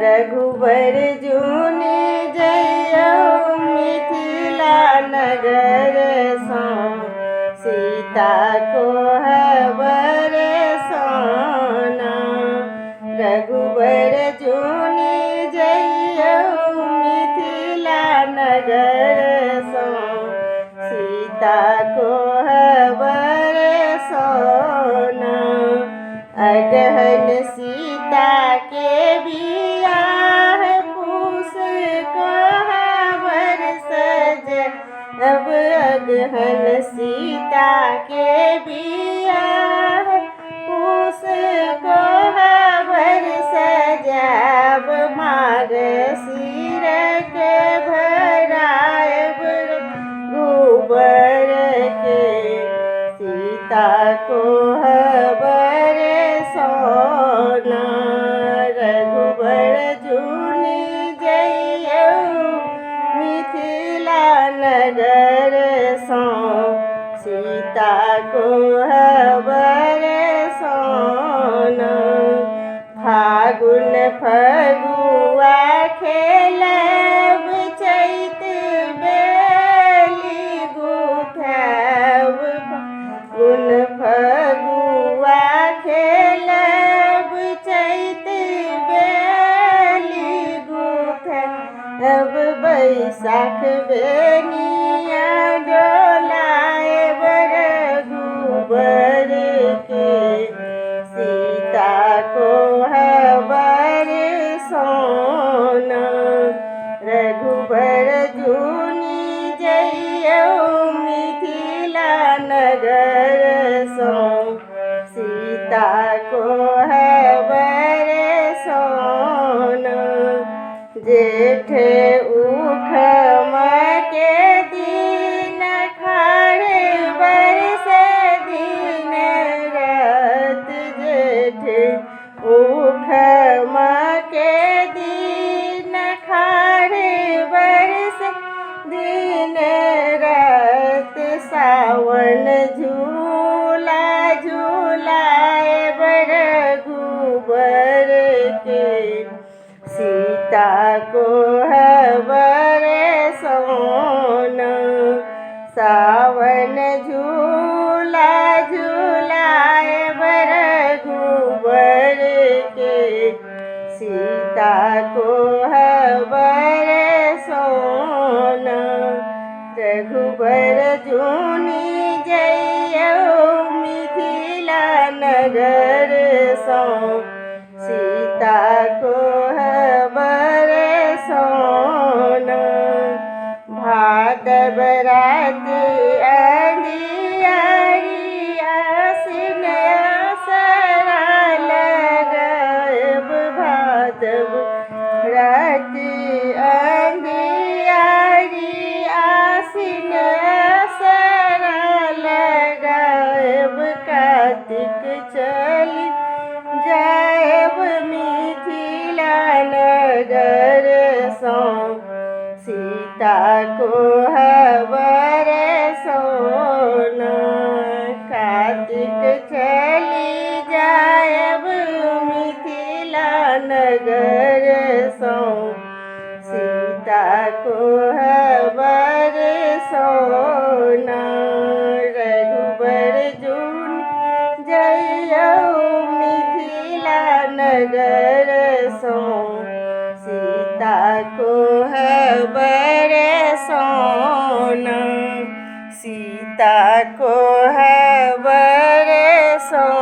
रघुबर जुनि जइयौ मिथिला नगर सो सीता को हबर सोना। रघुबर जुनि जइयौ मिथिला नगर सो सीता को हबर सोना। अगहन सीता के बियाह पूस को हबर सजे। अब अगहन सीता के बियाह पूस को हबर सजाब। मार सिर के भराएब गोबर के सीता को हबर सोना। रघुबर जुनि जइयौ मिथिला नगर सो सीता को हबर सोना। फागुन फगुआ खेलब चैत बेली गुथब। फागुन फगुआ खेलब चैत बेली गुथब। बैसाख बेनिया डोलाएब रघुबर के सीता को हबर सोना। रघुबर जुनि जइयौ मिथिला नगर सो सीता को हबर सोना। जेठ उखम के दिन खाड़ बरस दिन रात। जेठ उखम के दिन खाड़ बरस दिन रात। सावन झूला झूलाएब रघुबर के सीता को हबर सोना। सावन झूला झूलाएब रघुबर के सीता को हबर सोना। रघुबर जुनि जइयौ मिथिला नगर सो सीता को हबर सोना। भादव रात अंधियारी आसिन आसरा लगाएब। भादव रात अंधियारी आसिन आसरा लगाएब। कार्तिक चली जाएब मिथिला नगर सो सीता को हबर सोना। कार्तिक चली जाएब मिथिला नगर सो सीता को हबर सोना। रघुबर जुनि जइयौ मिथिला नगर सो सीता को हबर सोना। सीता को हबर सोना।